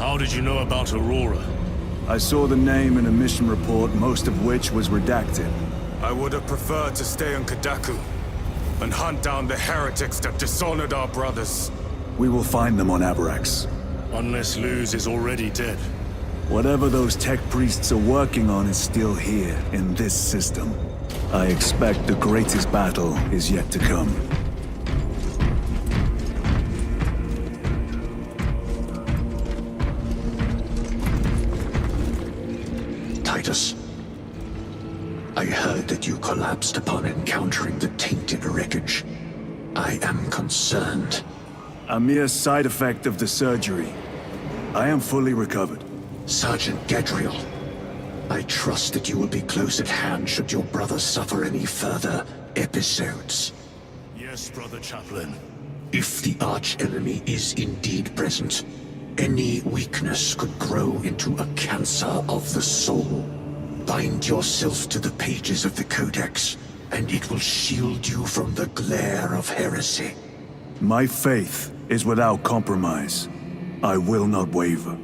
How did you know about Aurora? I saw the name in a mission report, most of which was redacted. I would have preferred to stay on Kadaku and hunt down the heretics that dishonored our brothers. We will find them on Abrax. Unless Luz is already dead. Whatever those tech priests are working on is still here, in this system. I expect the greatest battle is yet to come. Titus, I heard that you collapsed upon encountering the tainted wreckage. I am concerned. A mere side effect of the surgery. I am fully recovered. Sergeant Gadriel, I trust that you will be close at hand should your brother suffer any further episodes. Yes, Brother Chaplain. If the arch-enemy is indeed present, any weakness could grow into a cancer of the soul. Bind yourself to the pages of the Codex, and it will shield you from the glare of heresy. My faith is without compromise. I will not waver.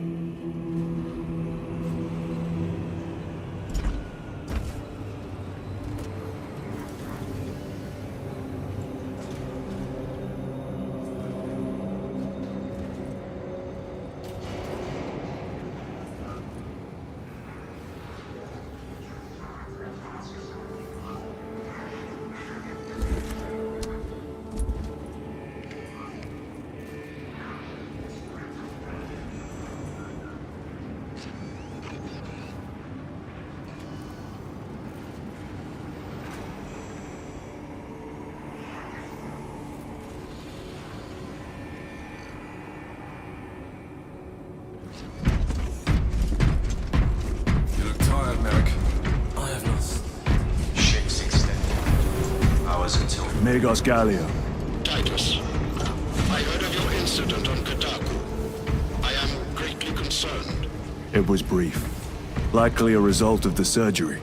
Magos Gallia. Titus, I heard of your incident on Kadaku. I am greatly concerned. It was brief. Likely a result of the surgery.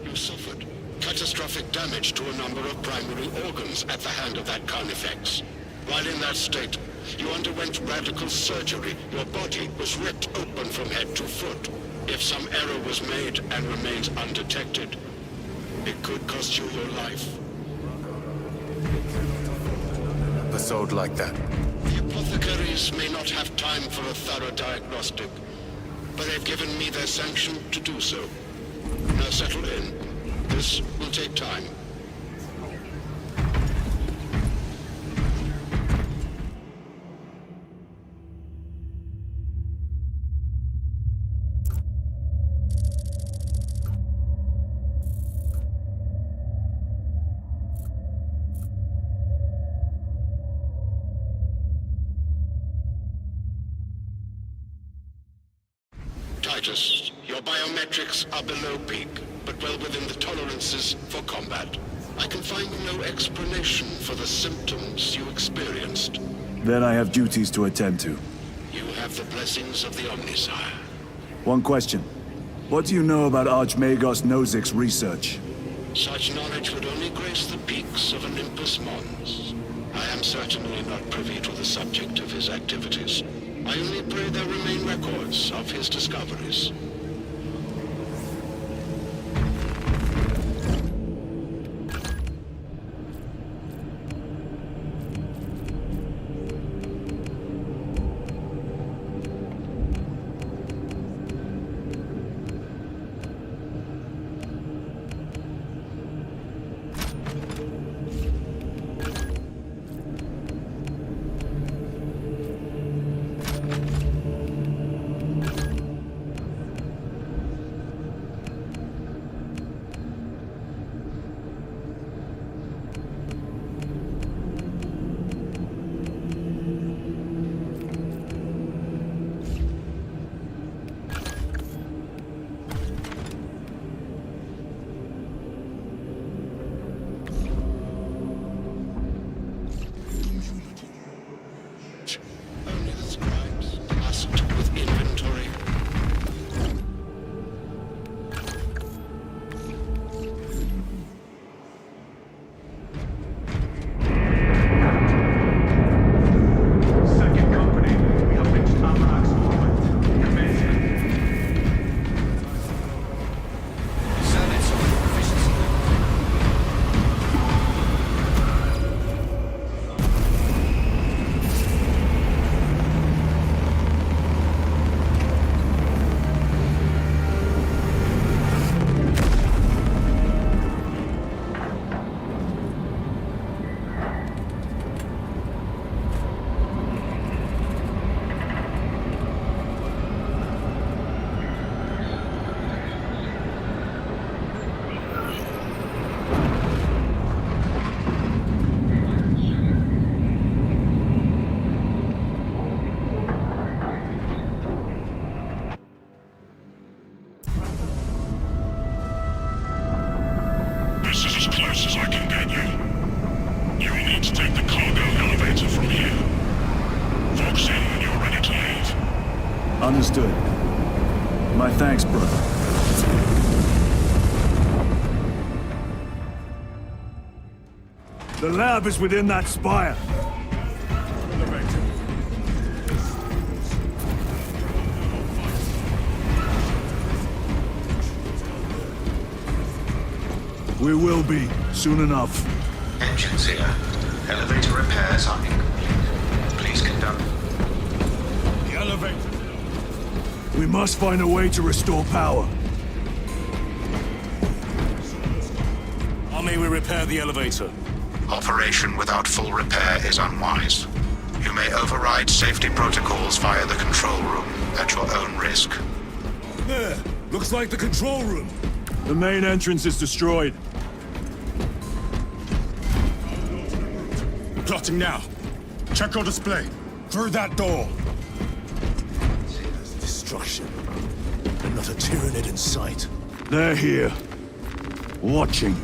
You suffered catastrophic damage to a number of primary organs at the hand of that Carnifex. While in that state, you underwent radical surgery. Your body was ripped open from head to foot. If some error was made and remains undetected, it could cost you your life. Episode like that. The apothecaries may not have time for a thorough diagnostic, but they've given me their sanction to do so. Now settle in. This will take time. Titus, your biometrics are below peak, but well within the tolerances for combat. I can find no explanation for the symptoms you experienced. Then I have duties to attend to. You have the blessings of the Omnisire. One question. What do you know about Archmagos Nozik's research? Such knowledge would only grace the peaks of Olympus Mons. I am certainly not privy to the subject of his activities. I only pray there remain records of his discoveries. Understood. My thanks, brother. The lab is within that spire. We will be, soon enough. Engines here. Elevator repairs are incomplete. Please conduct. The elevator. We must find a way to restore power. How may we repair the elevator? Operation without full repair is unwise. You may override safety protocols via the control room at your own risk. There. Looks like the control room. The main entrance is destroyed. Plotting now. Check your display. Through that door. Destruction. And not a Tyranid in sight. They're here. Watching.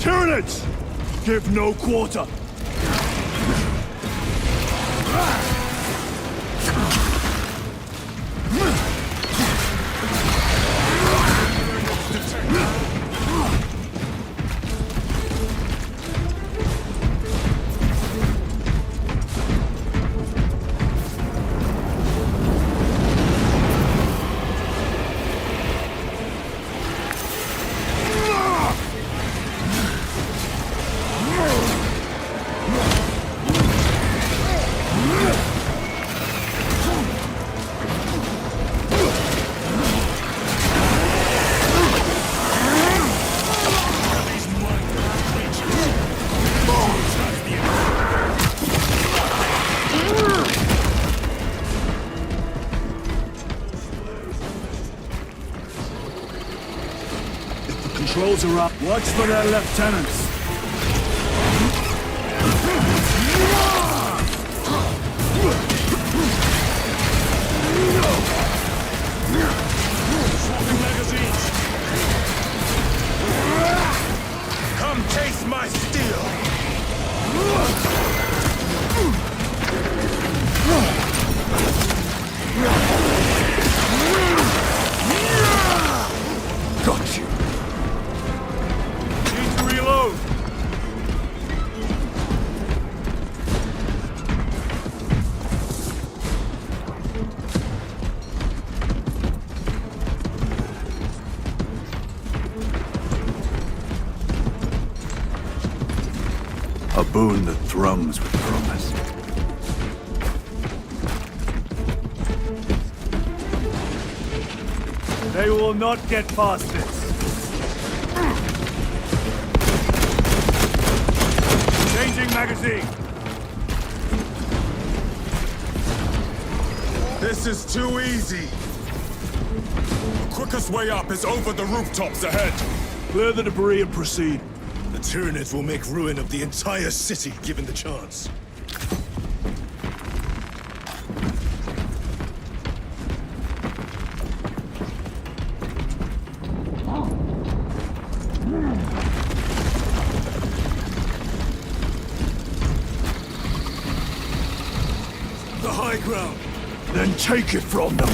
Tyranids! Give no quarter! Controls are up. Watch for their lieutenants. Swapping magazines. Come taste my steel! Got you. Need to reload. A boon that thrums with promise. They will not get past this. Changing magazine. This is too easy. The quickest way up is over the rooftops ahead. Clear the debris and proceed. The Tyranids will make ruin of the entire city, given the chance. The high ground. Then take it from them.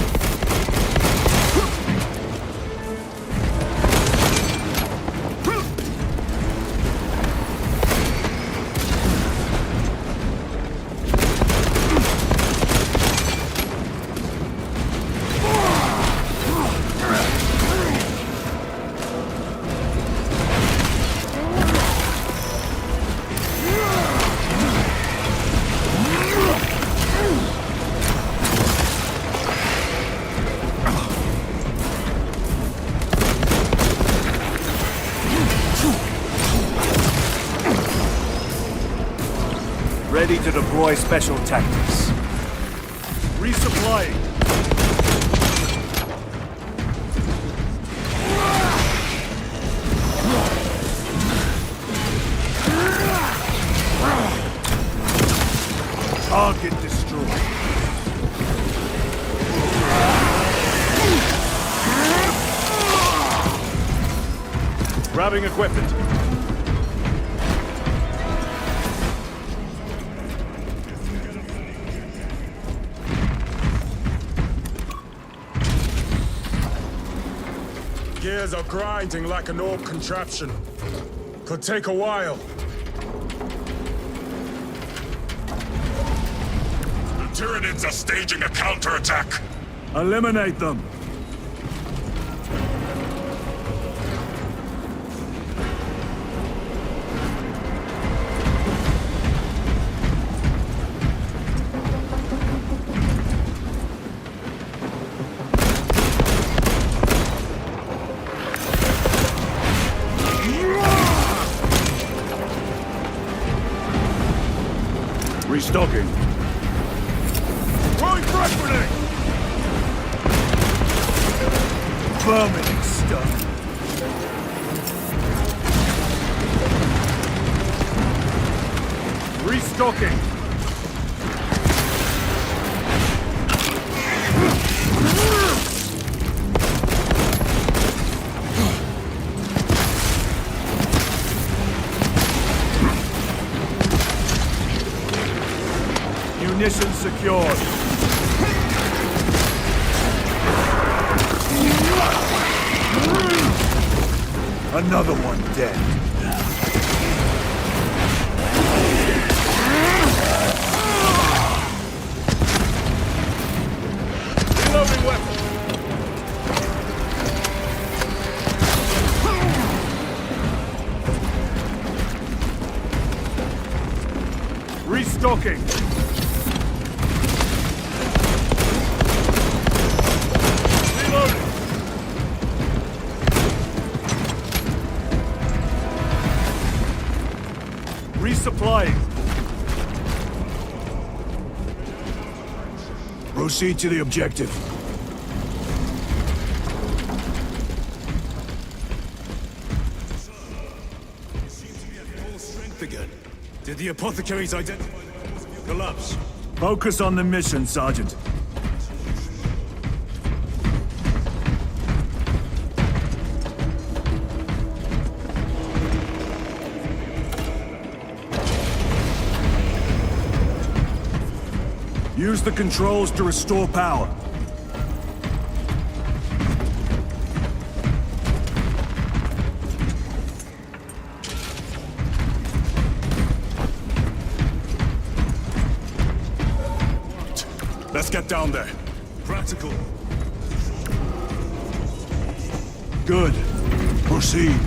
Ready to deploy special tactics. Resupplying. Target destroyed. Grabbing equipment. Defenders are grinding like an orc contraption. Could take a while. The Tyranids are staging a counterattack. Eliminate them! Restocking. Throwing frag grenade! Vermin stuff. Restocking. Munition secured. Another one dead. Reloading weapon! Restocking. Reloading! Resupplying. Proceed to the objective. Seems to be at full strength again. Did the apothecaries identify the cause of your collapse? Focus on the mission, Sergeant. Use the controls to restore power. Let's get down there. Practical. Good. Proceed.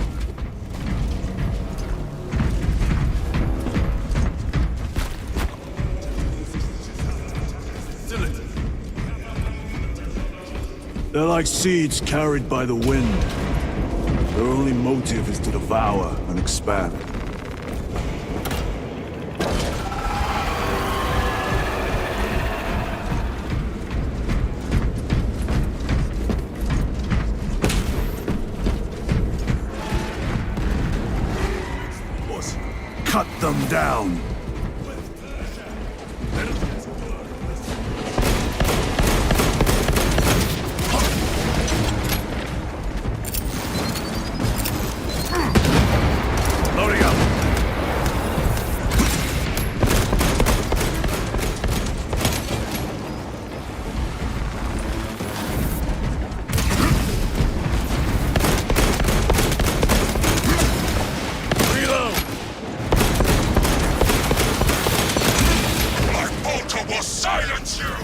They're like seeds carried by the wind. Their only motive is to devour and expand. Cut them down! Loading up. Reload. Black Bolter will silence you.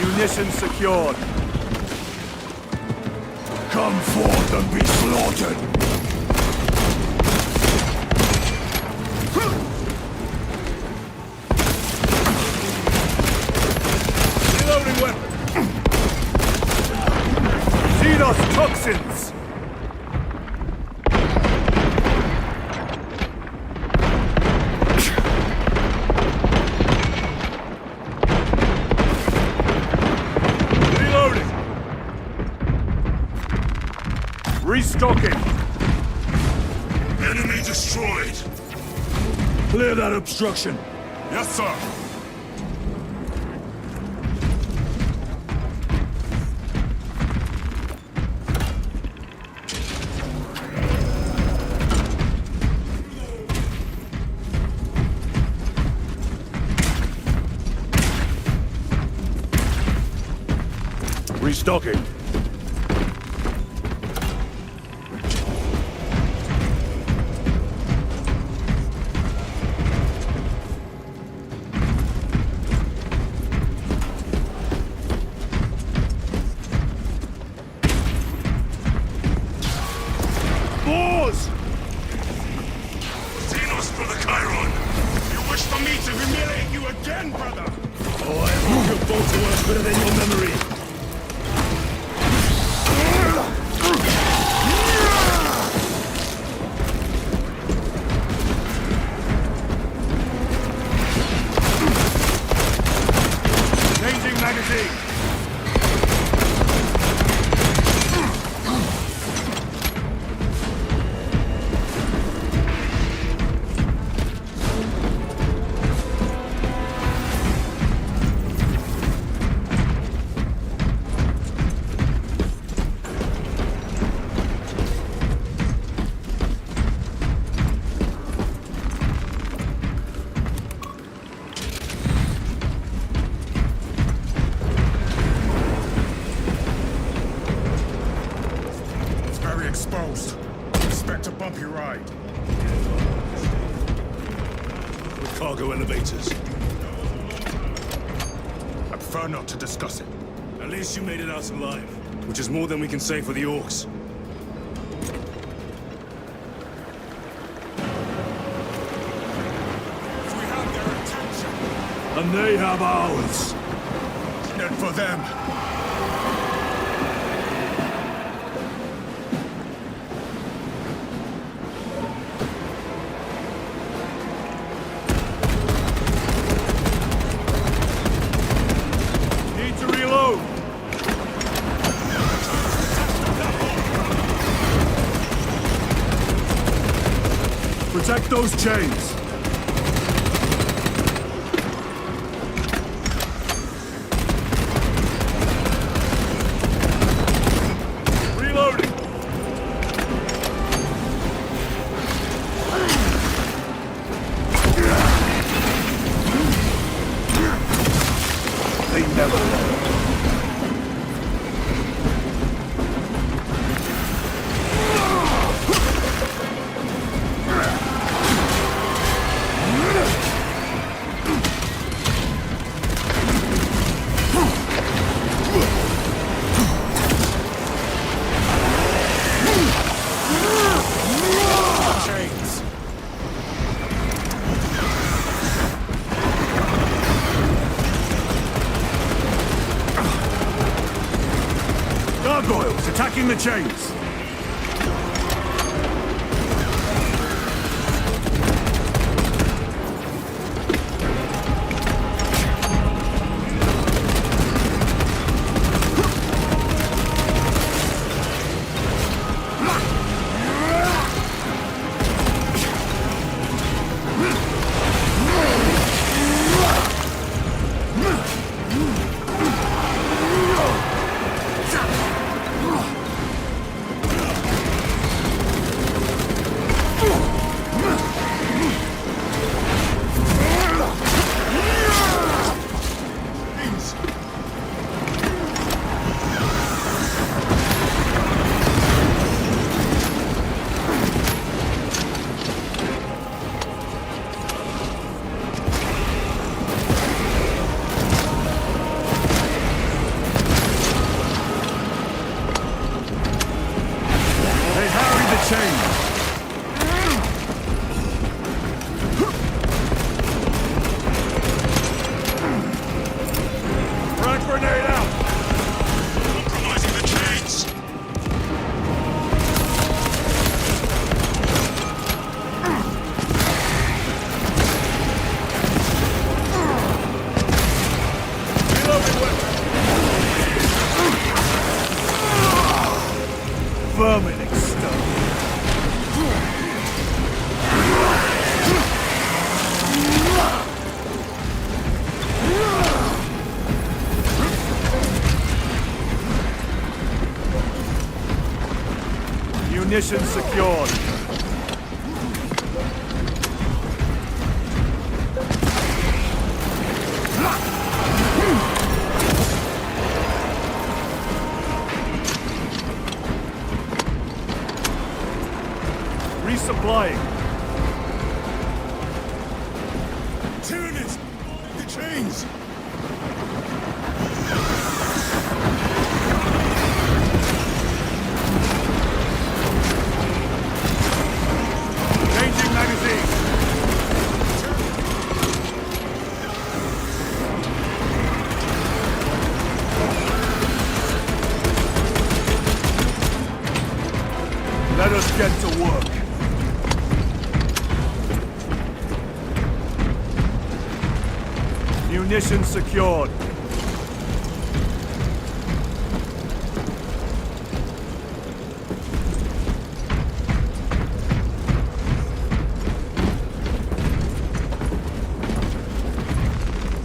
Munition secured. Come forth and be slaughtered. Reloading weapon. Xenos toxins! Reloading. Restocking. Enemy destroyed. Clear that obstruction. Yes, sir. docking. Boars! Xenos for the Chairon! You wish for me to humiliate you again, brother? Oh, I hope your bolts work better than your memory. Changing magazine! Exposed. Expect a bumpy ride. With cargo elevators. I prefer not to discuss it. At least you made it out alive, which is more than we can say for the orcs. If we have their attention, And they have ours! then for them. Need to reload! Protect those chains! Reloading! They never learn. Chains. Gargoyles attacking the chains! They harry the chains! Frag grenade out! Compromising the chains. Reloading weapon! Vermin exterminated! Munitions secured. Resupplying. Tyranid! The chains! Changing magazine. Let us get to work. Munitions secured.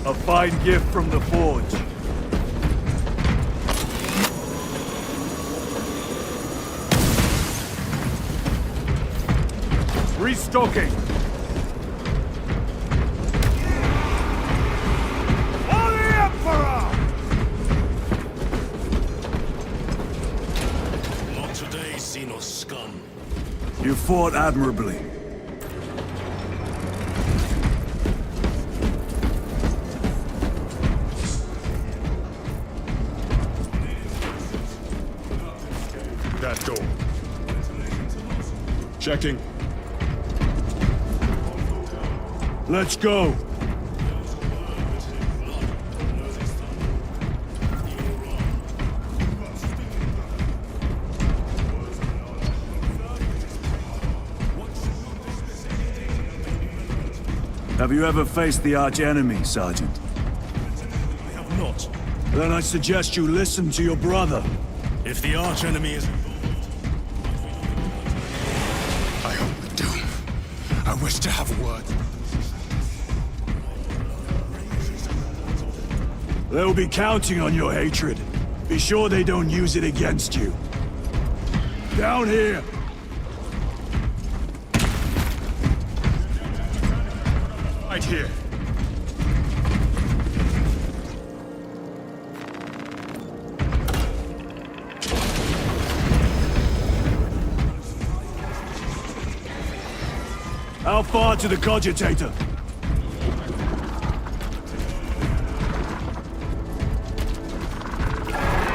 A fine gift from the forge. Restocking. For the Emperor! Not today, Xenos scum. You fought admirably. That door. Checking. Let's go. Have you ever faced the arch-enemy, Sergeant? I have not. Then I suggest you listen to your brother. If the arch-enemy is... I hope we do. I wish to have word. They'll be counting on your hatred. Be sure they don't use it against you. Down here! Right here. How far to the cogitator?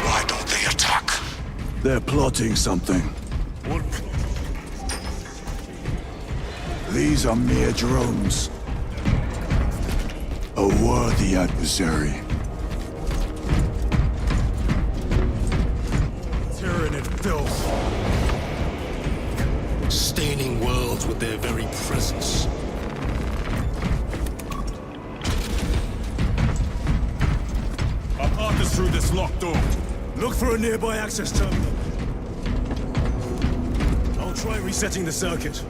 Why don't they attack? They're plotting something. What? These are mere drones. A worthy adversary. Tyranid filth. Staining worlds with their very presence. Our path is through this locked door. Look for a nearby access terminal. I'll try resetting the circuit.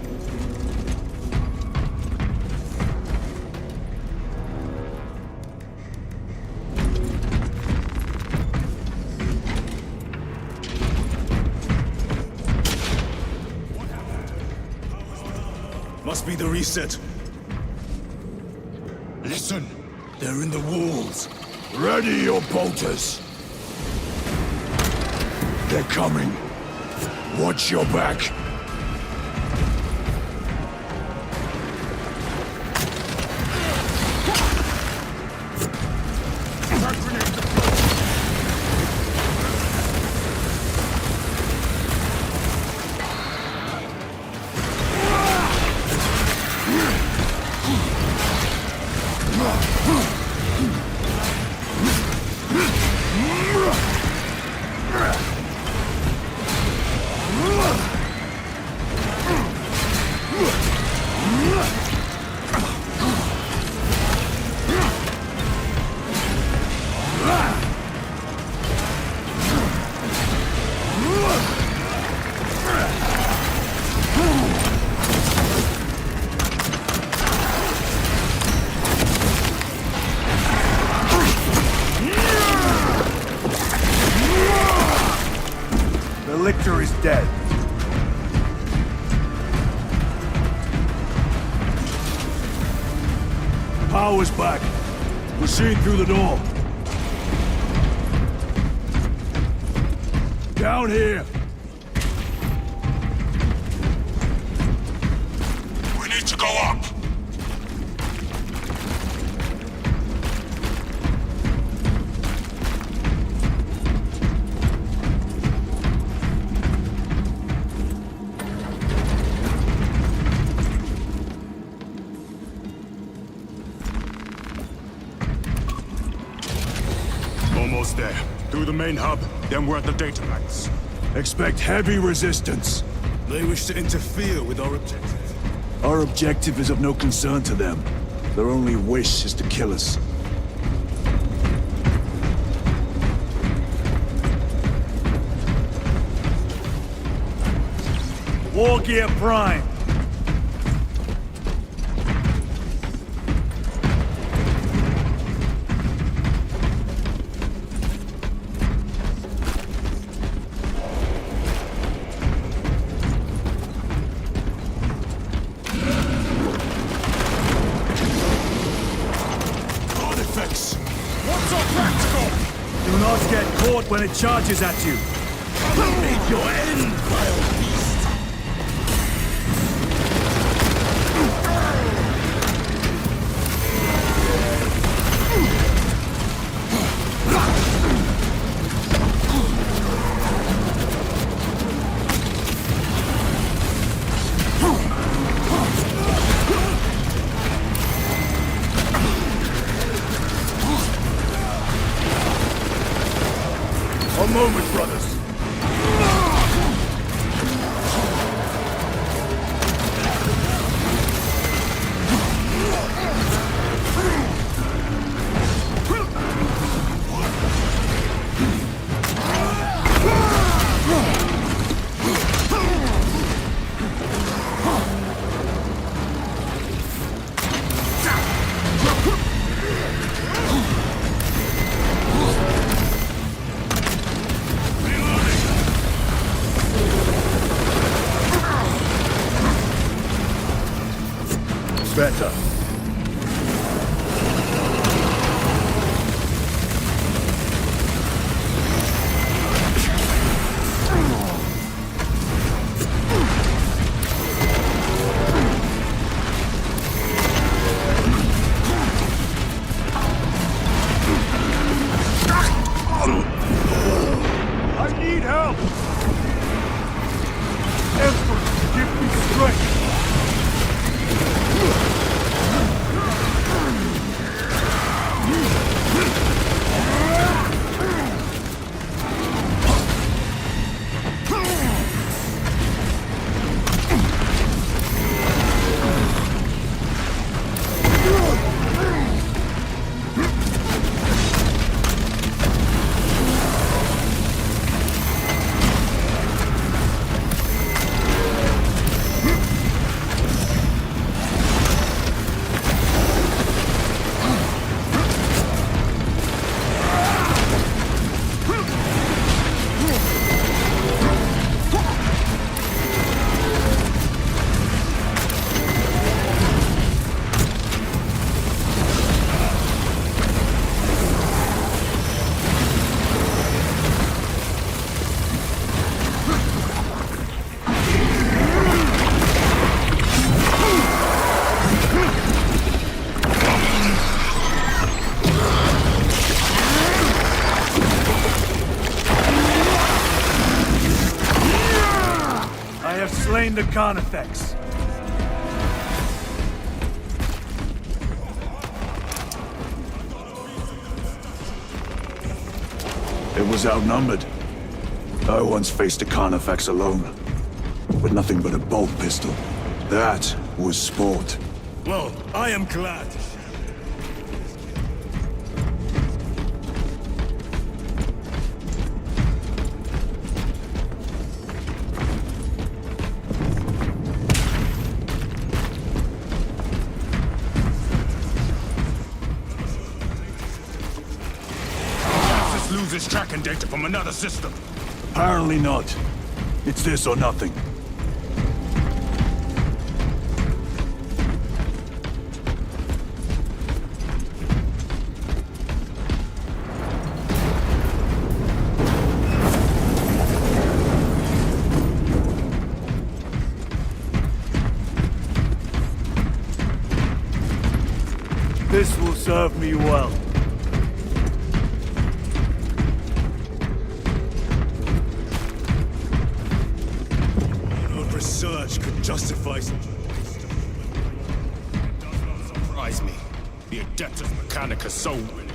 Must be the reset. Listen. They're in the walls. Ready your bolters. They're coming. Watch your back. The lictor is dead. Power's back. We're seeing through the door. Down here. to go up! Almost there. Through the main hub, then we're at the data banks. Expect heavy resistance. They wish to interfere with our objective. Our objective is of no concern to them. Their only wish is to kill us. War Gear Prime. Artifacts! What's our practical? Do not get caught when it charges at you. Meet your end, vile beast! A moment, brothers. Better. I need help! Emperor, give me strength! Slain the Carnifex. It was outnumbered. I once faced a Carnifex alone, with nothing but a bolt pistol. That was sport. Well, I am glad. Loses tracking data from another system. Apparently not. It's this or nothing. This will serve me well. No research could justify such a waste of human. It does not surprise me. The Adeptus Mechanicus so willing.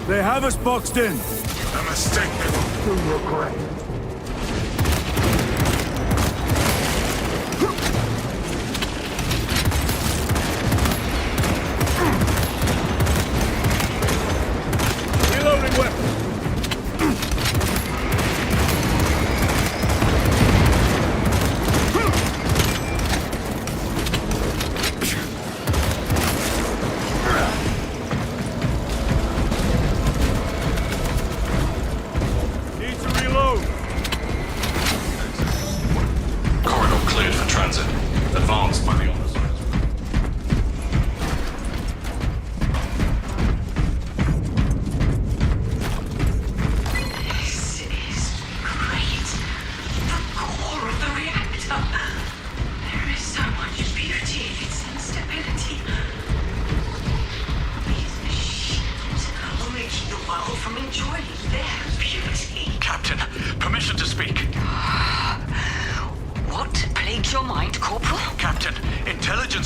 They have us boxed in. A mistake. Reloading weapon.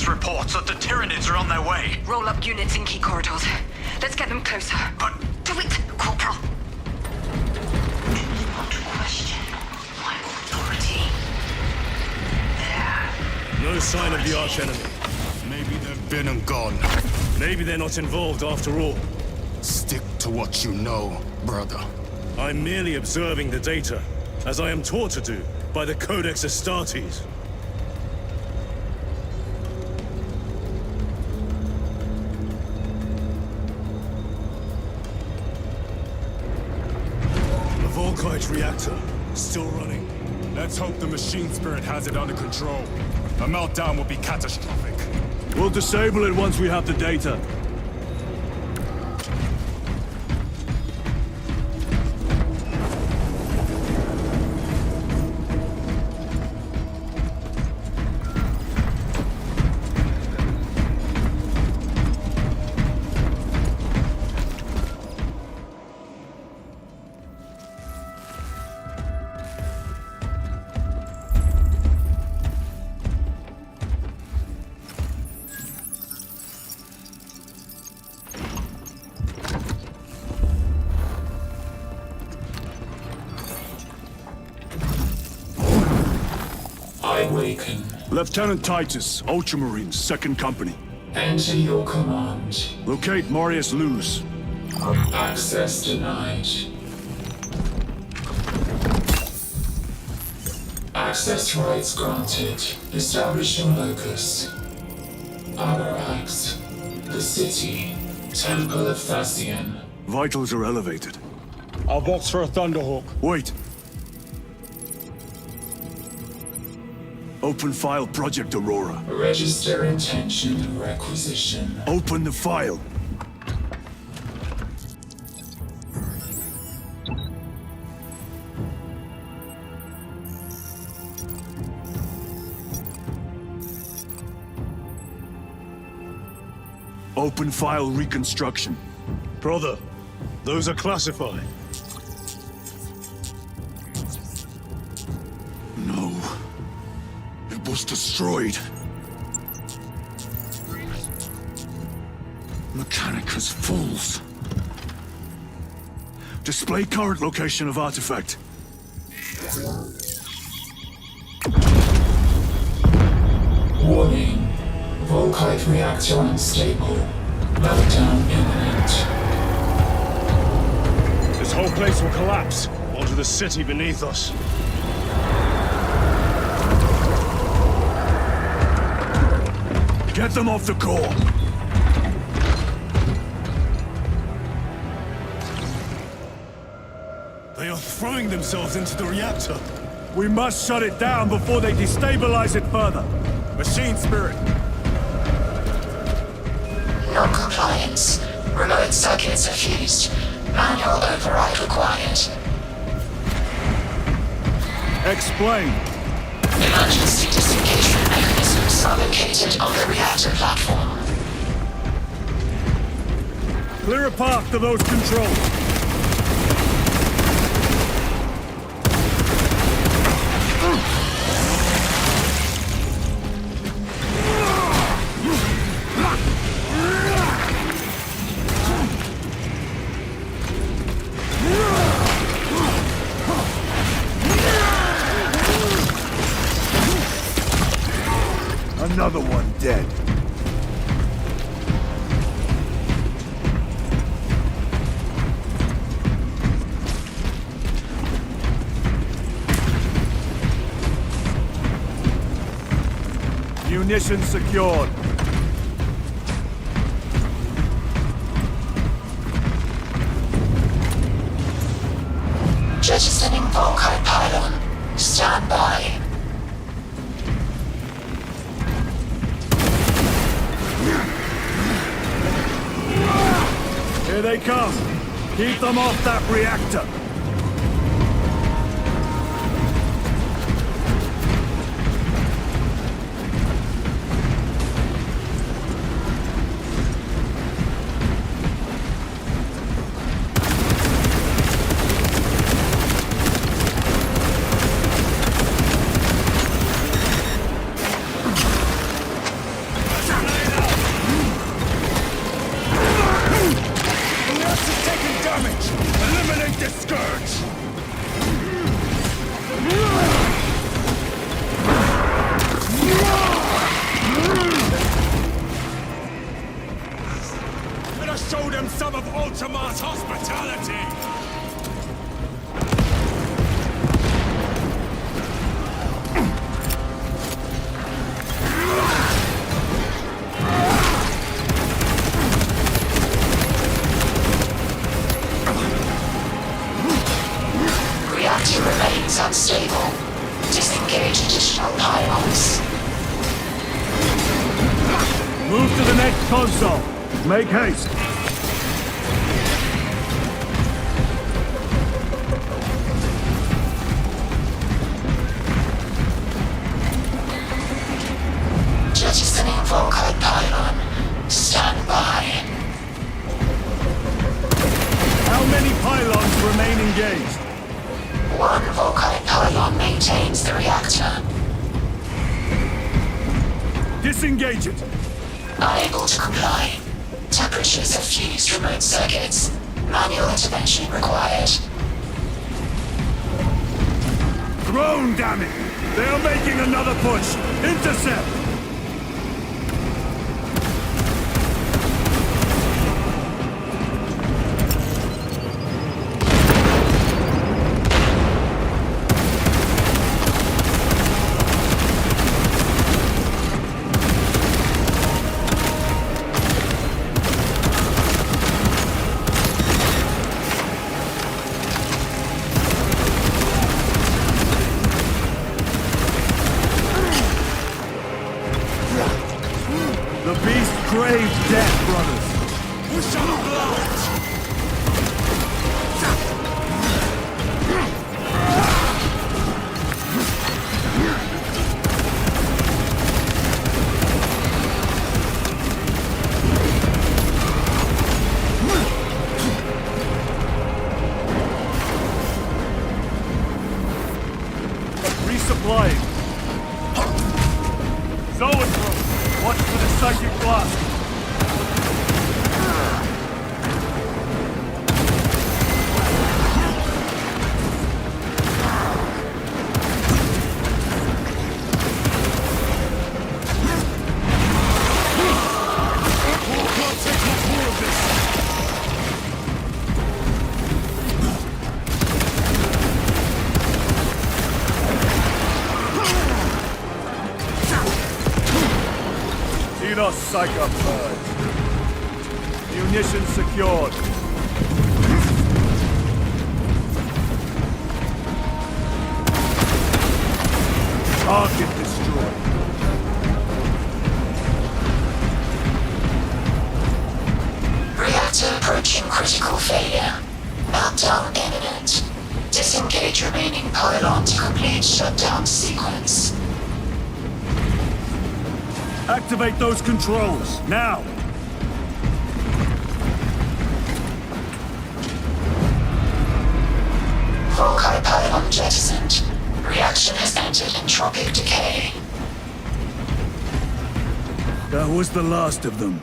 reports that the Tyranids are on their way. Roll up units in key corridors. Let's get them closer. But... Do it, Corporal. Do not question my authority. There. No sign of the archenemy. Maybe they've been and gone. Maybe they're not involved after all. Stick to what you know, brother. I'm merely observing the data, as I am taught to do by the Codex Astartes. The Volkite reactor, still running. Let's hope the machine spirit has it under control. A meltdown will be catastrophic. We'll disable it once we have the data. Awaken. Lieutenant Titus, Ultramarines, 2nd Company. Enter your command. Locate Marius Luz. Access denied. Access rights granted. Establish your locus. Arax. The city. Temple of Thasian. Vitals are elevated. I'll box for a Thunderhawk. Wait. Open file Project Aurora. Register intention requisition. Open the file. Open file reconstruction. Brother, those are classified. No. It was destroyed. Mechanicus fools. Display current location of artifact. Warning. Volkite reactor unstable. Meltdown imminent. This whole place will collapse. onto the city beneath us. Get them off the core! They are throwing themselves into the reactor. We must shut it down before they destabilize it further. Machine spirit! Non-compliance. Remote circuits are fused. Manual override required. Explain. Emergency disengagement mechanisms are located on the reactor platform. Clear a path to those controls. Another one dead. Munitions secured. Jettisoning Volkite pylon. Stand by. Here they come. Keep them off that reactor. Show them some of Ultramar's hospitality! Reactor remains unstable. Disengage additional pylons. Move to the next console. Make haste. Jettisoning Volkite pylon. Stand by. How many pylons remain engaged? One Volkite pylon maintains the reactor. Disengage it. Unable to comply. Temperatures have fused remote circuits. Manual intervention required. Drone, damn it! They are making another push! Intercept! Grave death, brothers! We shall oblige! Resupplying. Zoanthrope, watch for the psychic blast. like a bird. Munitions secured. Target destroyed. Reactor approaching critical failure. Meltdown imminent. Disengage remaining pylon to complete shutdown sequence. Activate those controls, now! Volkai pylon jettisoned. Reaction has entered entropic decay. That was the last of them.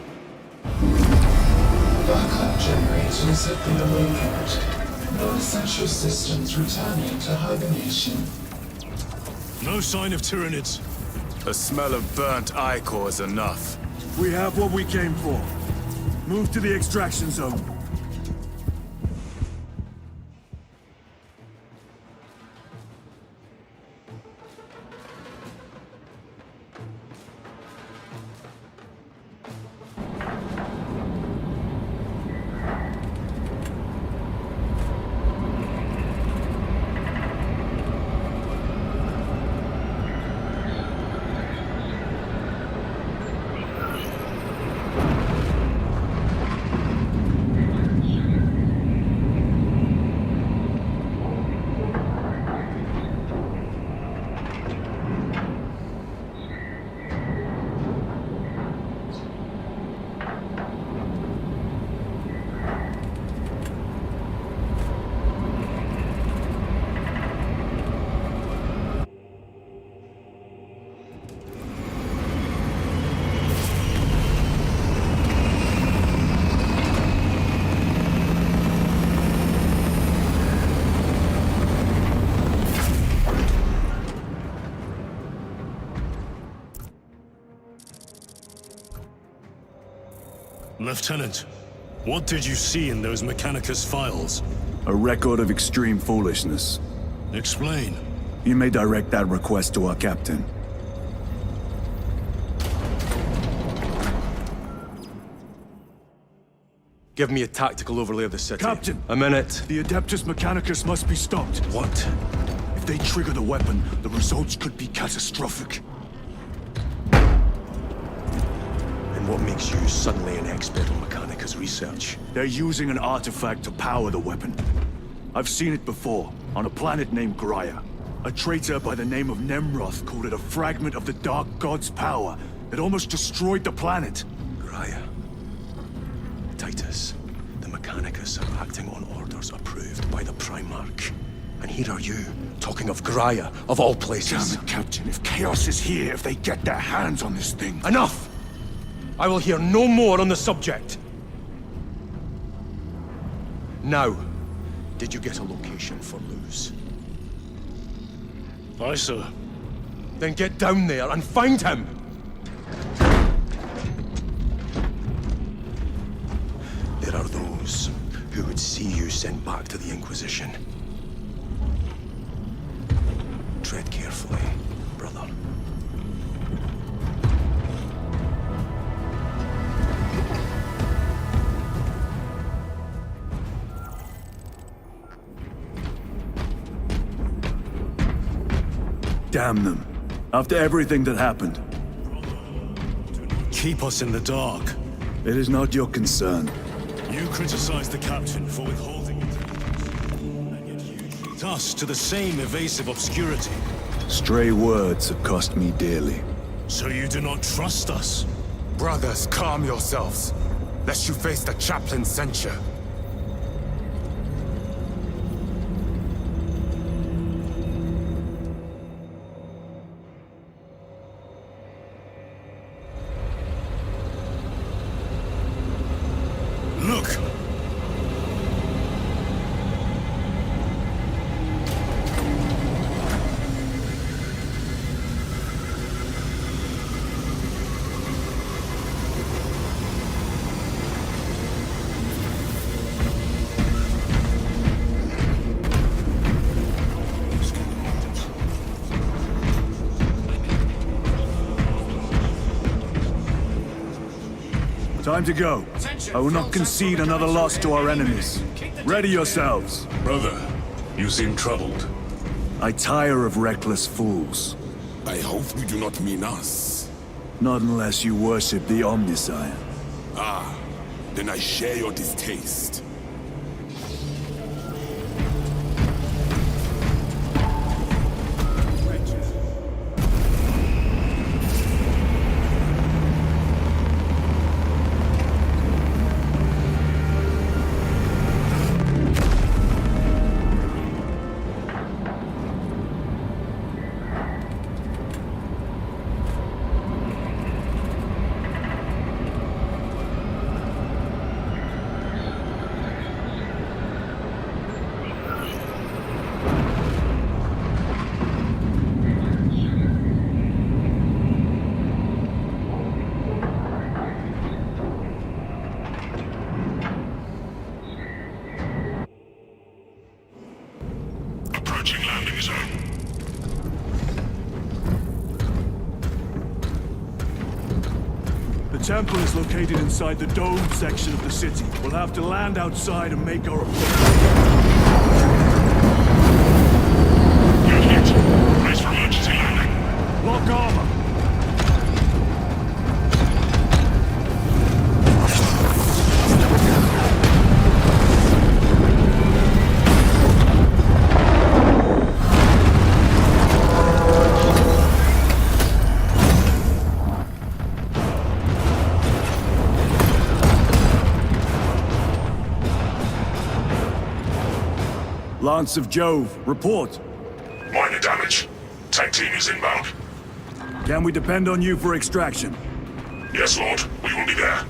Backup generators have been awakened. Non-essential systems returning to hibernation. No sign of Tyranids. The smell of burnt ichor is enough. We have what we came for. Move to the extraction zone. Lieutenant, what did you see in those Mechanicus files? A record of extreme foolishness. Explain. You may direct that request to our captain. Give me a tactical overlay of the city. Captain! A minute. The Adeptus Mechanicus must be stopped. What? If they trigger the weapon, the results could be catastrophic. And what makes you suddenly an expert on Mechanicus research? They're using an artifact to power the weapon. I've seen it before, on a planet named Graia. A traitor by the name of Nemroth called it a fragment of the Dark God's power that almost destroyed the planet. Graia. Titus, the Mechanicus are acting on orders approved by the Primarch. And here are you, talking of Graia, of all places. Damn it, Captain. If Chaos is here, if they get their hands on this thing... Enough! I will hear no more on the subject. Now, did you get a location for Luz? Aye, sir. Then get down there and find him! There are those who would see you sent back to the Inquisition. Tread carefully, brother. Damn them. After everything that happened. Keep us in the dark. It is not your concern. You criticize the captain for withholding intelligence, and yet you treat us to the same evasive obscurity. Stray words have cost me dearly. So you do not trust us? Brothers, calm yourselves, lest you face the chaplain's censure. Look! Time to go. I will not concede another loss to our enemies. Ready yourselves. Brother, you seem troubled. I tire of reckless fools. I hope you do not mean us. Not unless you worship the Omniscient. Ah, then I share your distaste. Landing zone. The temple is located inside the dome section of the city. We'll have to land outside and make our approach. Unit, brace for emergency landing. Lock armor. Lance of Jove, report. Minor damage. Tank team is inbound. Can we depend on you for extraction? Yes, Lord. We will be there.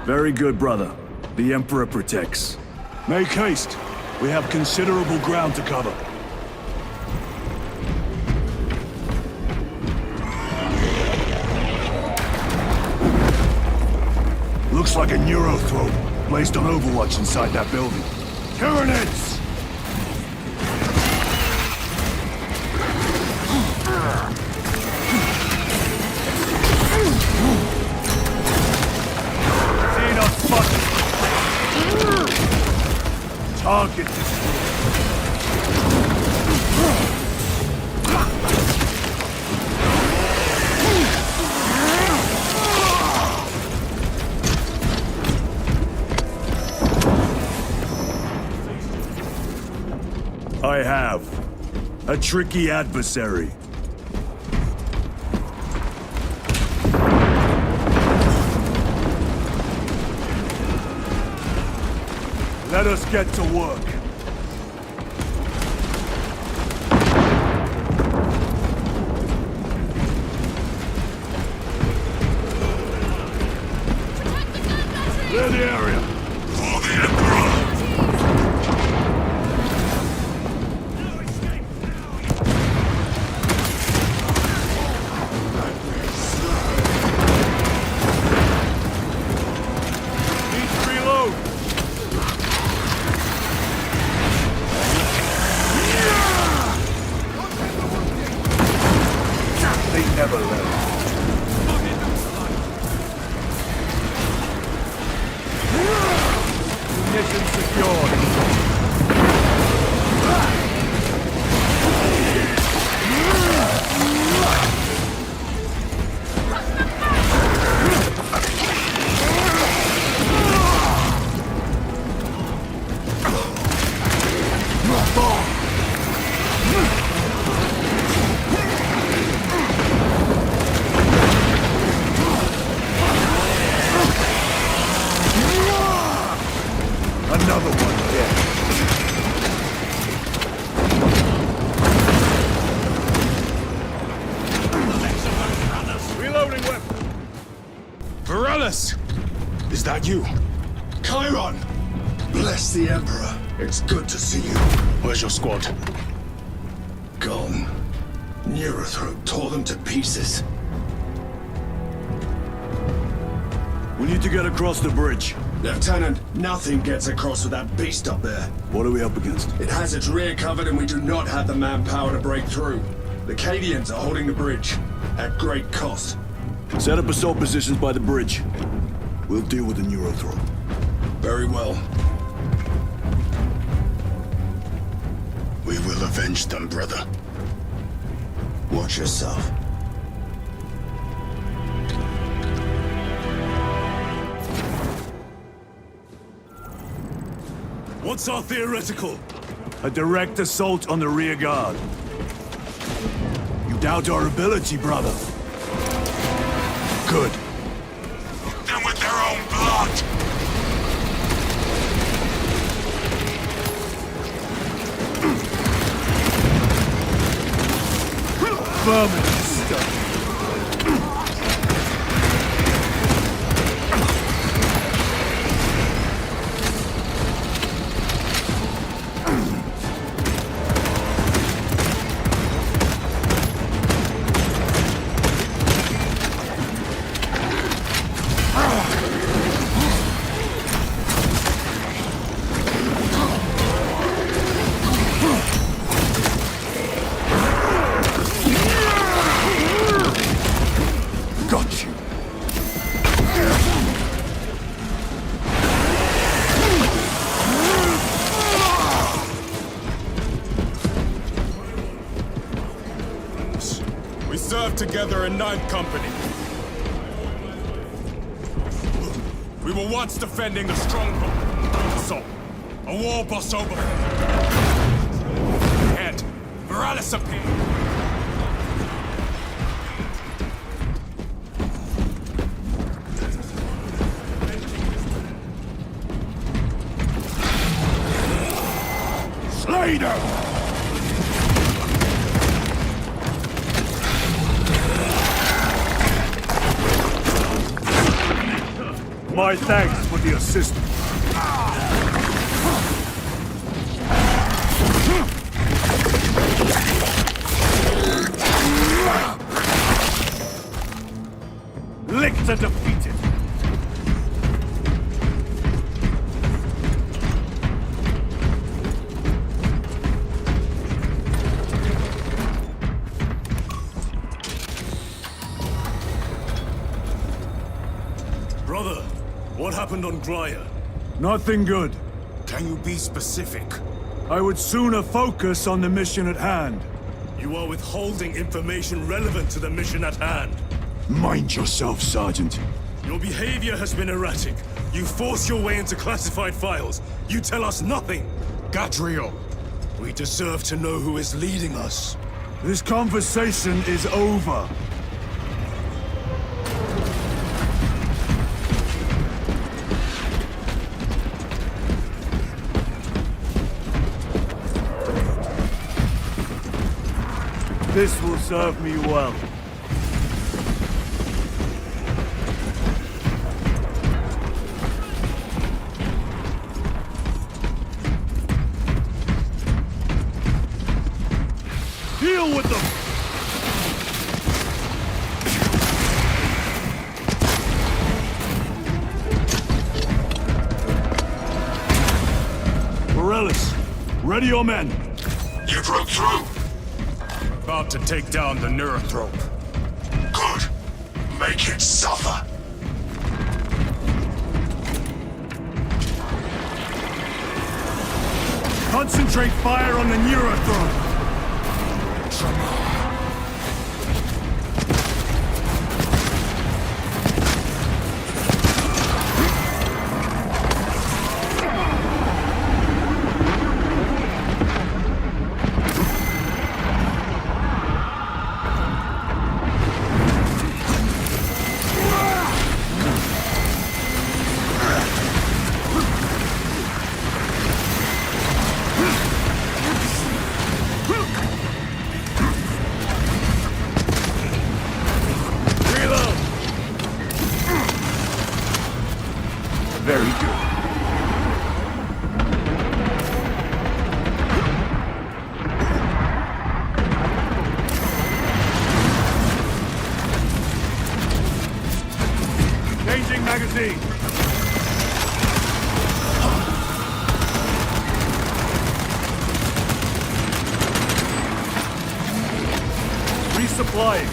Very good, brother. The Emperor protects. Make haste. We have considerable ground to cover. Looks like a Neurothrone placed on Overwatch inside that building. Tyranids! Target I have a tricky adversary. Let us get to work. Clear the area. For the Emperor. Never learn. Mission secured. Another one dead. Reloading weapon. Varellus! Is that you? Chairon! Bless the Emperor. It's good to see you. Where's your squad? Gone. Neurothrone tore them to pieces. We need to get across the bridge. Lieutenant, nothing gets across with that beast up there. What are we up against? It has its rear covered and we do not have the manpower to break through. The Cadians are holding the bridge, at great cost. Set up assault positions by the bridge. We'll deal with the neurothrow. Very well. We will avenge them, brother. Watch yourself. What's our theoretical? A direct assault on the rear guard. You doubt our ability, brother? Good. Then with their own blood! Vermin stuff. Together in 9th Company. We were once defending the stronghold. So, a war boss over. And Veralis appeared. Slater! My thanks for the assistance. Lictor defeated. Brother, what happened on Graya? Nothing good. Can you be specific? I would sooner focus on the mission at hand. You are withholding information relevant to the mission at hand. Mind yourself, Sergeant. Your behavior has been erratic. You force your way into classified files. You tell us nothing. Gadriel. We deserve to know who is leading us. This conversation is over. This will serve me well. Deal with them! Morellis, ready your men. You broke through. About to take down the neurothrope. Good. Make it suffer. Concentrate fire on the neurothrope. Very good. Changing magazine. Resupplying.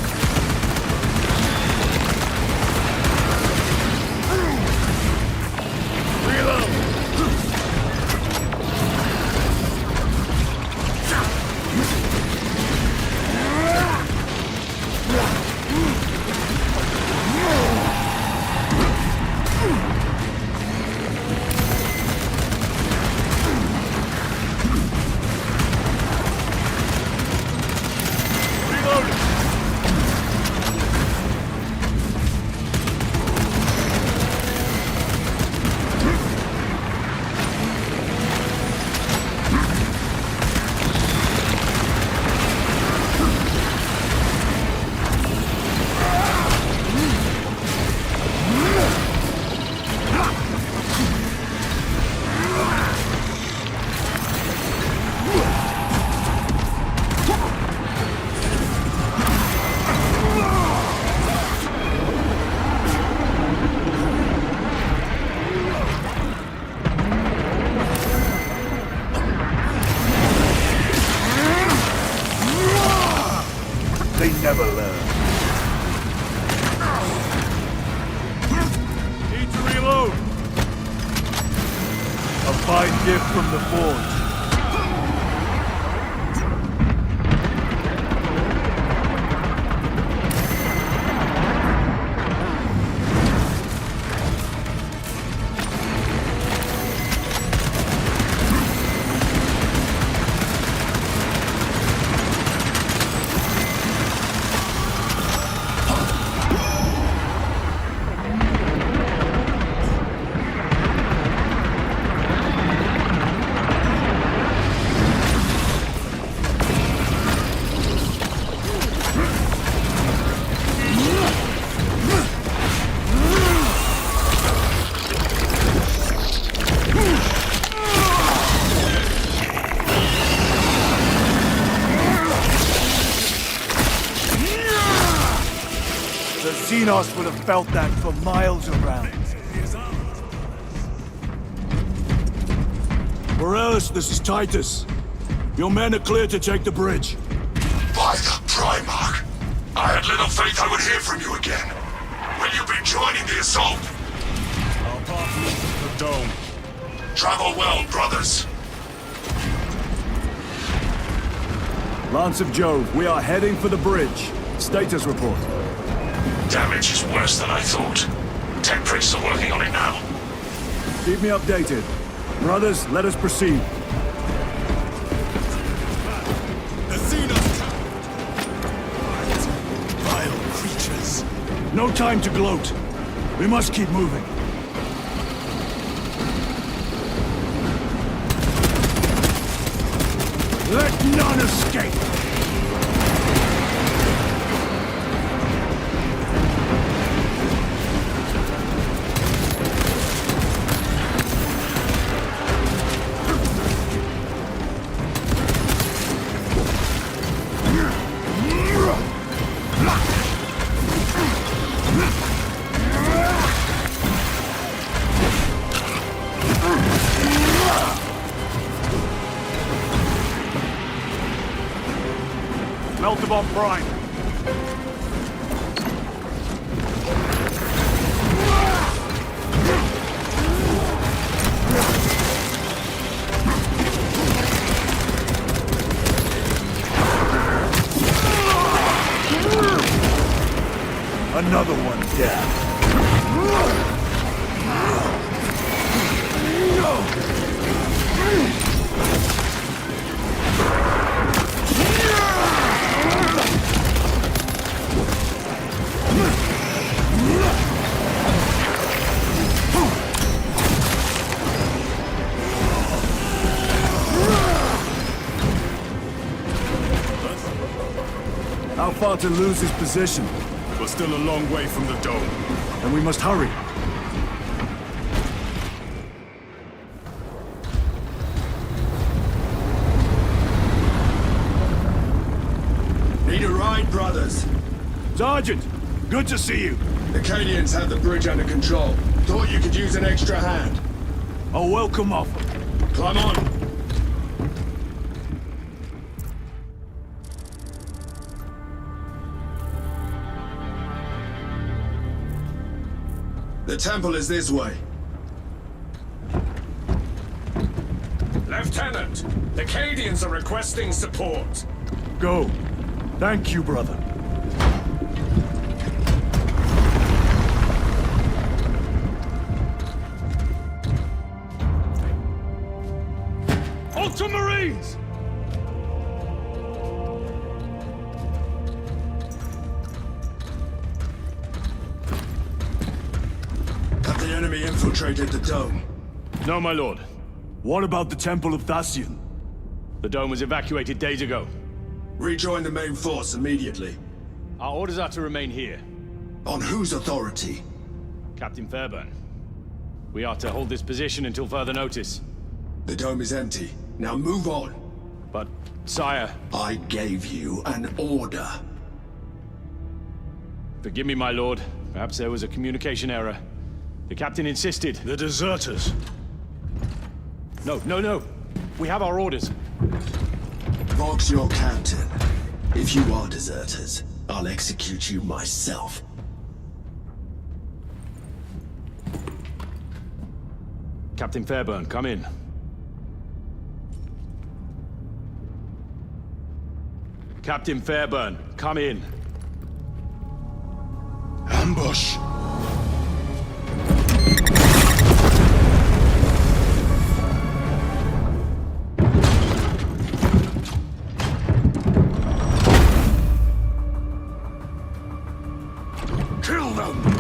fine gift from the Forge. Xenos would have felt that for miles around. Morales, this is Titus. Your men are clear to take the bridge. By the Primarch! I had little faith I would hear from you again. Will you be joining the assault? Our path leads to the dome. Travel well, brothers. Lance of Jove, we are heading for the bridge. Status report. Damage is worse than I thought. Tech priests are working on it now. Keep me updated. Brothers, let us proceed. The Xenos! Vile creatures. No time to gloat. We must keep moving. Let none escape! Meltabomb Prime. Another one down. How far to lose his position? We're still a long way from the dome. And we must hurry. Need a ride, brothers? Sergeant, good to see you. The Cadians have the bridge under control. Thought you could use an extra hand. A welcome offer. Climb on. The temple is this way. Lieutenant, the Cadians are requesting support. Go. Thank you, brother. Ultramarines! Have the enemy infiltrated the dome? No, my lord. What about the Temple of Thasian? The dome was evacuated days ago. Rejoin the main force immediately. Our orders are to remain here. On whose authority? Captain Fairburn. We are to hold this position until further notice. The dome is empty. Now move on. But, sire... I gave you an order. Forgive me, my lord. Perhaps there was a communication error. The captain insisted. The deserters. No. We have our orders. Vox your captain. If you are deserters, I'll execute you myself. Captain Fairburn, come in. Captain Fairburn, come in. Ambush! Kill them!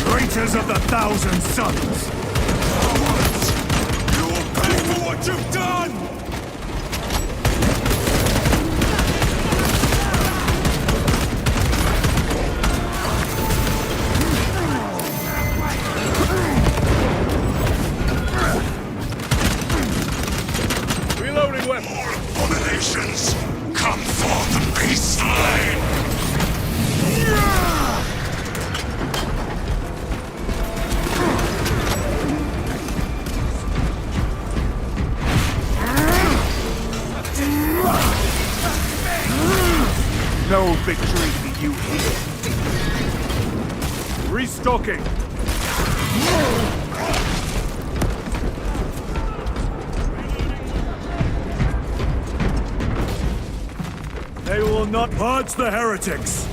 Traitors of the Thousand Sons! Cowards! You'll pay for what you've done! Reloading weapon! More abominations! Come forth and be slain! No victory for you here. Restocking. They will not purge the heretics.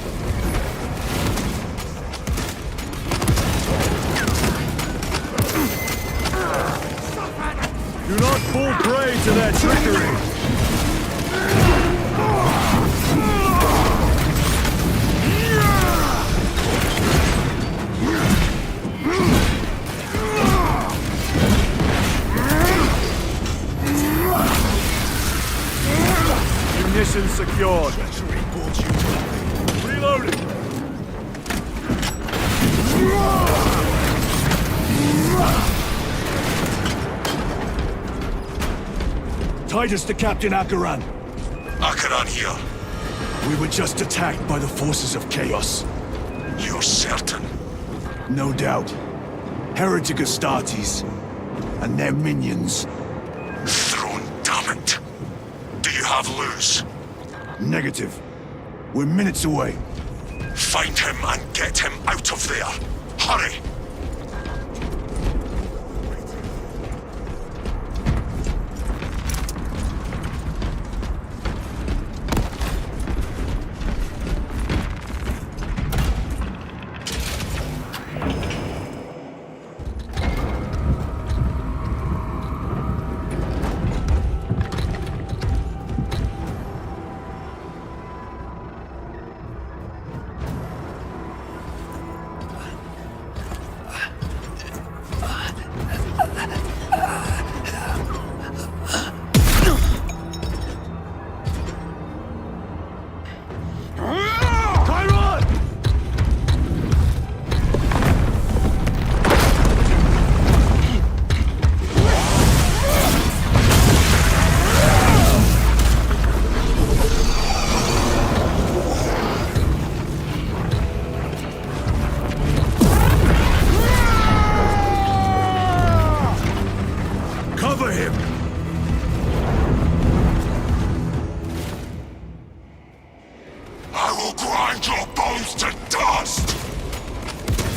Do not fall prey to their trickery. Munitions secured. Reloading. Titus to Captain Chairon. Chairon here. We were just attacked by the forces of chaos. You're certain? No doubt. Heretic Astartes and their minions. Throne, damn it. Do you have Luz? Negative. We're minutes away. Find him and get him out of there. Hurry!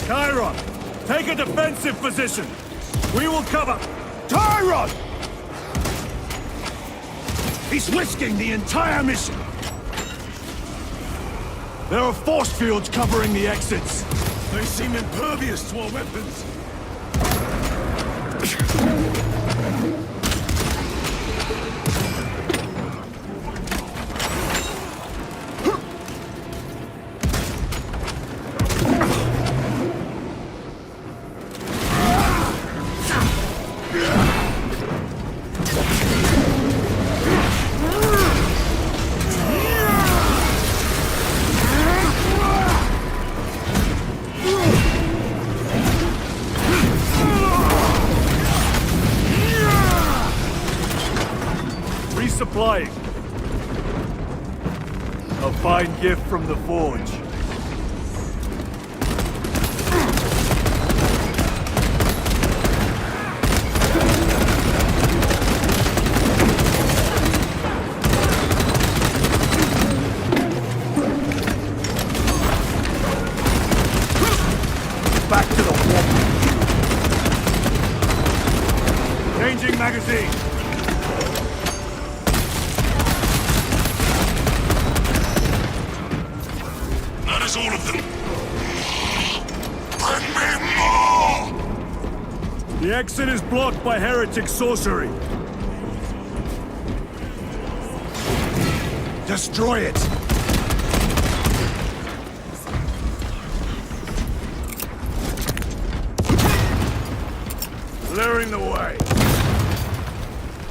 Chairon, take a defensive position. We will cover. Tyranid! He's risking the entire mission. There are force fields covering the exits. They seem impervious to our weapons. Resupplying. A fine gift from the Forge. There's all of them. Bring me more! The exit is blocked by heretic sorcery. Destroy it! Clearing the way.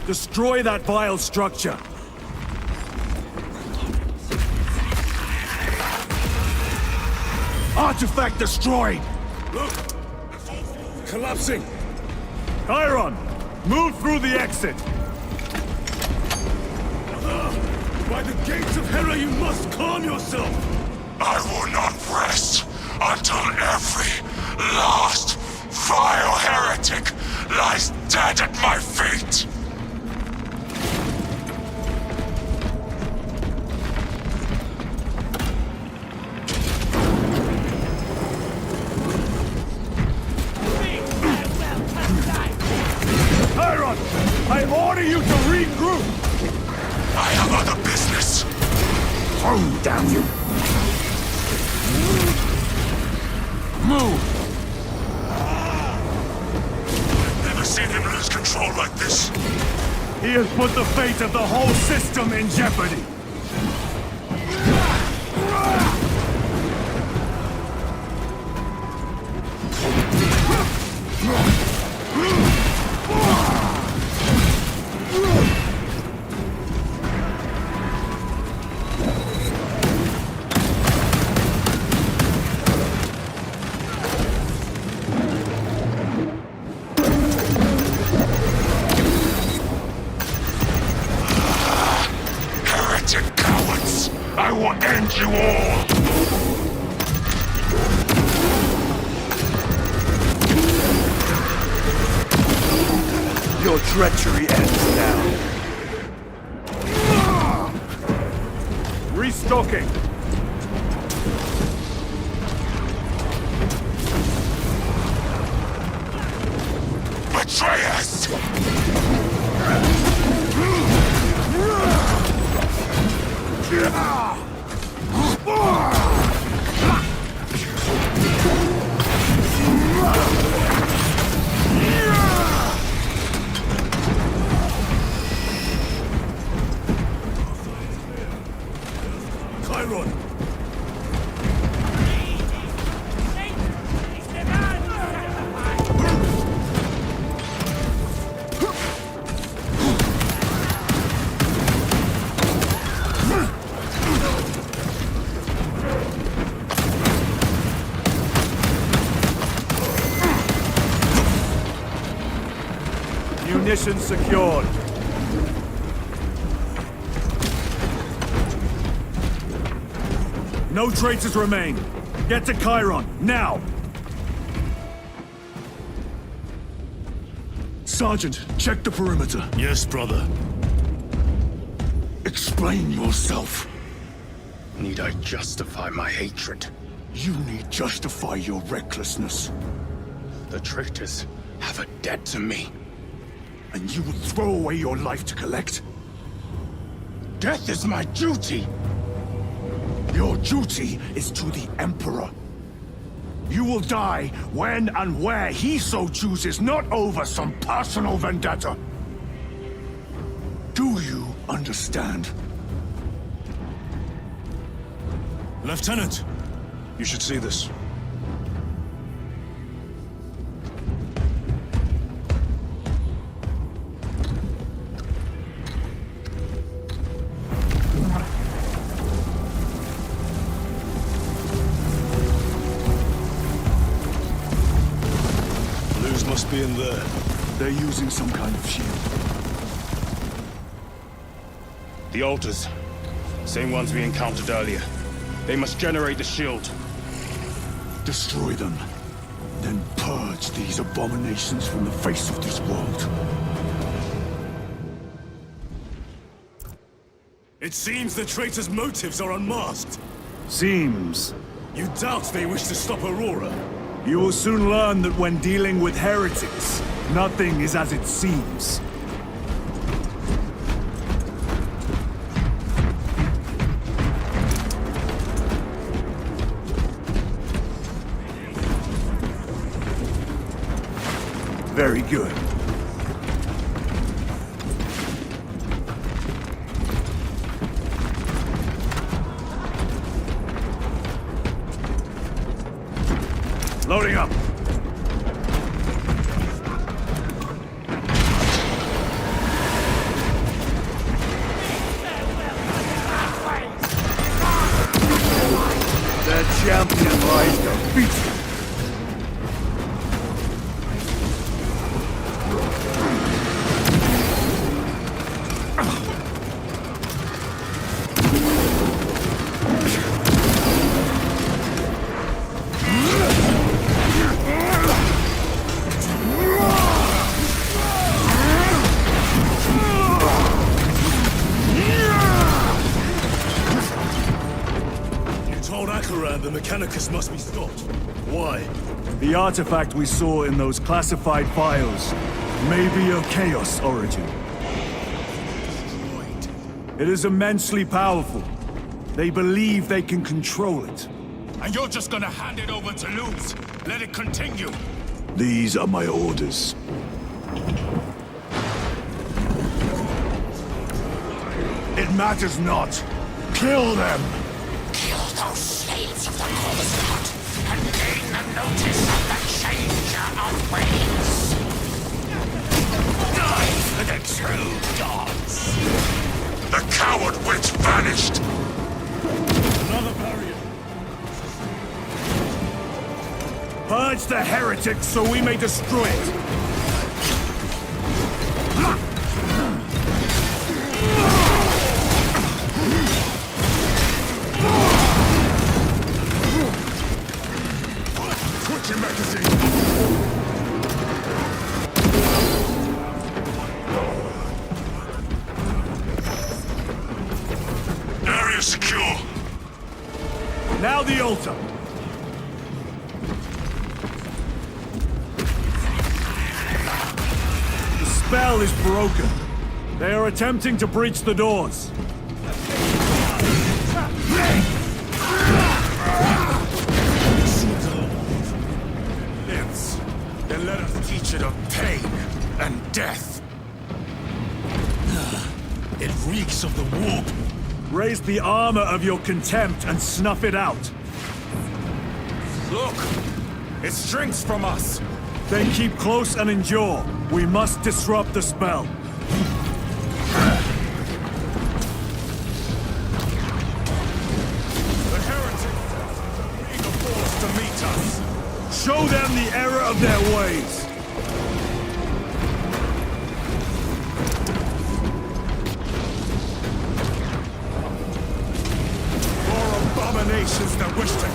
Destroy that vile structure. Artifact destroyed! Look! Collapsing! Chairon, move through the exit! By the gates of Hera, you must calm yourself! I will not rest until every last vile heretic lies dead at my feet! Chairon, I order you to regroup! I have other business. Oh, damn you! Move! I've never seen him lose control like this. He has put the fate of the whole system in jeopardy! Heretic cowards! I will end you all! Your treachery ends now. Restocking. Betrayers! Chairon! Munitions secured. No traitors remain. Get to Chairon, now! Sergeant, check the perimeter. Yes, brother. Explain yourself. Need I justify my hatred? You need justify your recklessness. The traitors have a debt to me. And you would throw away your life to collect? Death is my duty! Your duty is to the Emperor. You will die when and where he so chooses, not over some personal vendetta. Do you understand? Lieutenant! You should see this. Blues must be in there. They're using some kind of shield. The altars. Same ones we encountered earlier. They must generate the shield. Destroy them. Then purge these abominations from the face of this world. It seems the traitors' motives are unmasked. Seems. You doubt they wish to stop Aurora? You will soon learn that when dealing with heretics, nothing is as it seems. Very good. Loading up. The champion lies defeated. The Mechanicus must be stopped. Why? The artifact we saw in those classified files may be of Chaos origin. It is immensely powerful. They believe they can control it. And you're just gonna hand it over to Luz? Let it continue? These are my orders. It matters not. Kill them! Kill those slaves of the Corvus God and gain the notice of the changer of ways. Die for the true gods. The coward witch vanished. Another barrier. Purge the heretic so we may destroy it. Area secure. Now the altar. The spell is broken. They are attempting to breach the doors. Lives. Then let us teach it of pain and death. It reeks of the warp. Raise the armor of your contempt and snuff it out. Look! It shrinks from us! Then keep close and endure. We must disrupt the spell. The heretics bring a force to meet us. Show them the error of their ways. More abominations that wish to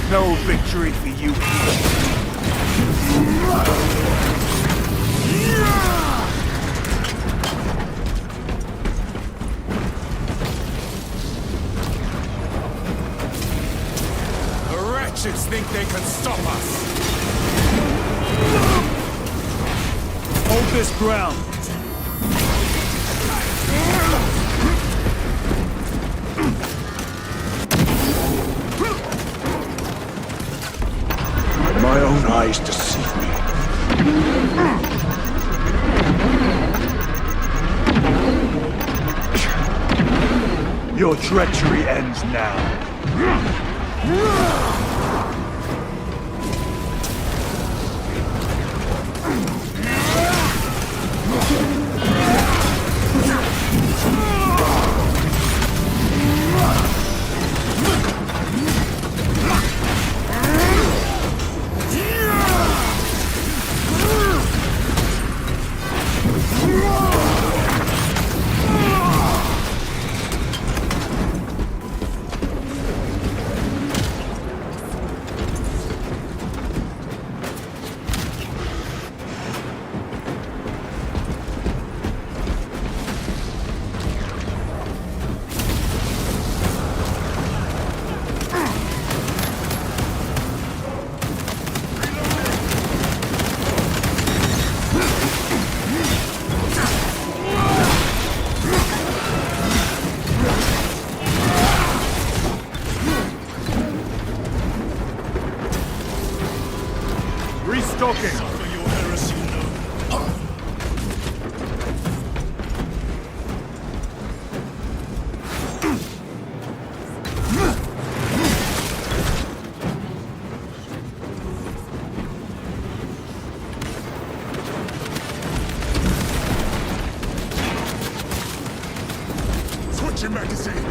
No victory for you. The wretches think they can stop us. Hold this ground. My own eyes deceive me. Your treachery ends now. Restocking! Suffer your heresy, no. Switching magazine!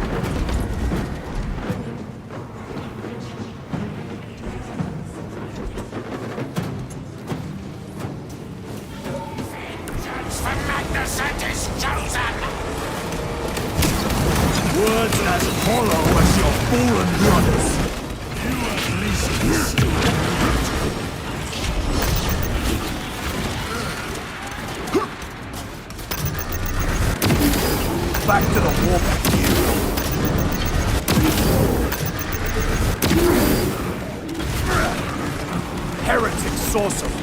Words as hollow as your fallen brothers! You at least still. Back to the warpath, you! Heretic sorcerer!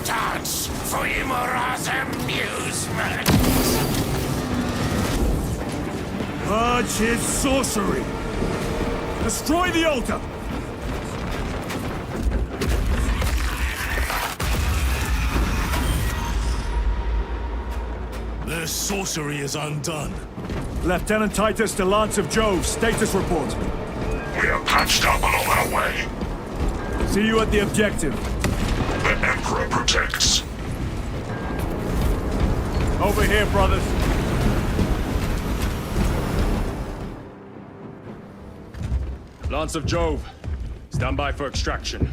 Dance for Imora's amusement! Purge his sorcery! Destroy the altar! Their sorcery is undone. Lieutenant Titus to Lance of Jove, status report. We are patched up along our way. See you at the objective. The Emperor protects. Over here, brothers. Lance of Jove, stand by for extraction.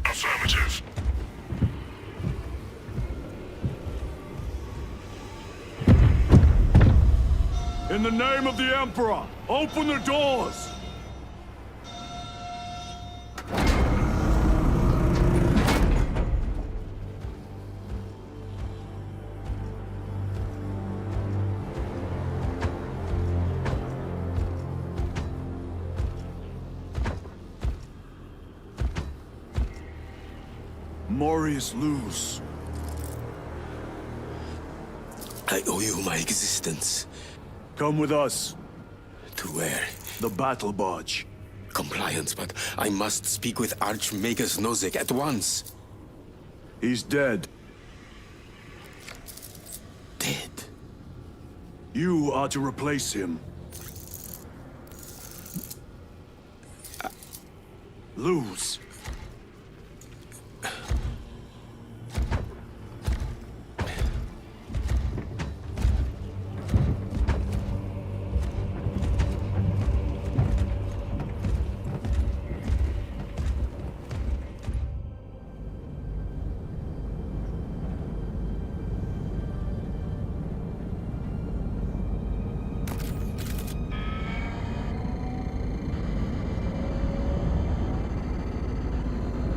Affirmative. In the name of the Emperor, open the doors! Morius lose. I owe you my existence. Come with us. To where? The battle barge. Compliance, but I must speak with Archmagus Nozick at once. He's dead. Dead? You are to replace him. Lose.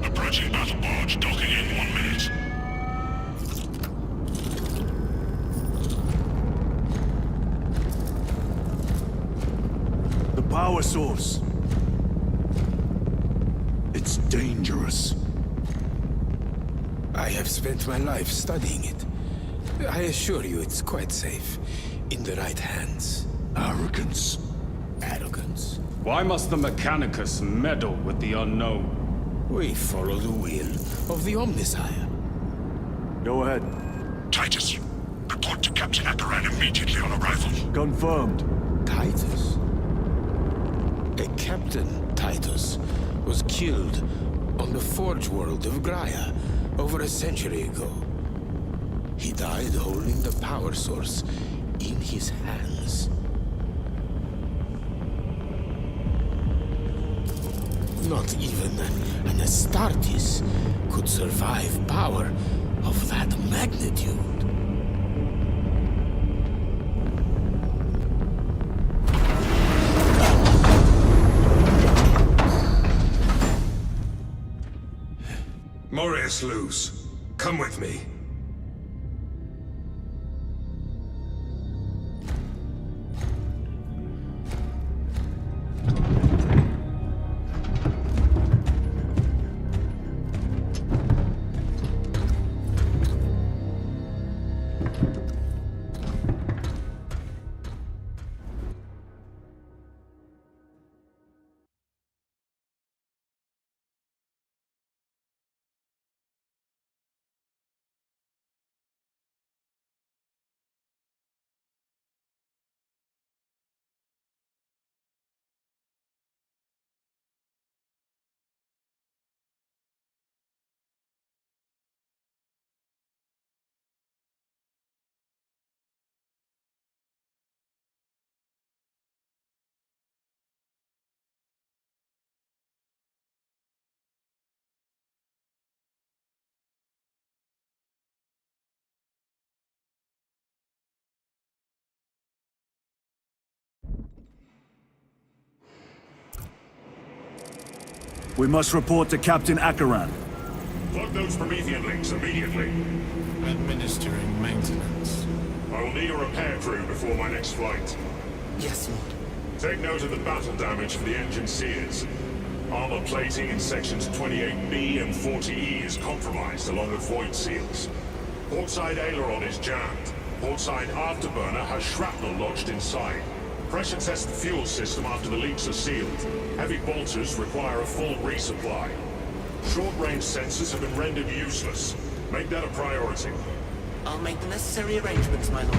Approaching battle barge, docking in 1 minute. The power source. It's dangerous. I have spent my life studying it. I assure you it's quite safe. In the right hands. Arrogance. Arrogance? Why must the Mechanicus meddle with the unknown? We follow the will of the Omnisire. Go ahead. Titus, report to Captain Akaran immediately on arrival. Confirmed. Titus? A Captain Titus was killed on the Forge world of Graia over a century ago. He died holding the power source in his hands. Not even an Astartes could survive power of that magnitude. Morius Luz, come with me. We must report to Captain Akaran. Plug those Promethean links immediately. Administering maintenance. I will need a repair crew before my next flight. Yes, Lord. Take note of the battle damage for the engine sears. Armor plating in sections 28B and 40E is compromised, along with void seals. Portside aileron is jammed. Portside afterburner has shrapnel lodged inside. Pressure test the fuel system after the leaks are sealed. Heavy bolters require a full resupply. Short-range sensors have been rendered useless. Make that a priority. I'll make the necessary arrangements, my lord.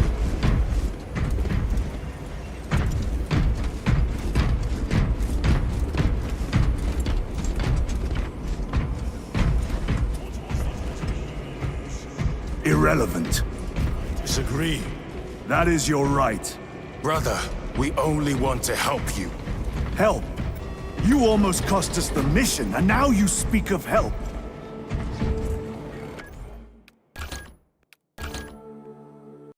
Irrelevant. Disagree. That is your right. Brother, we only want to help you. Help? You almost cost us the mission, and now you speak of help.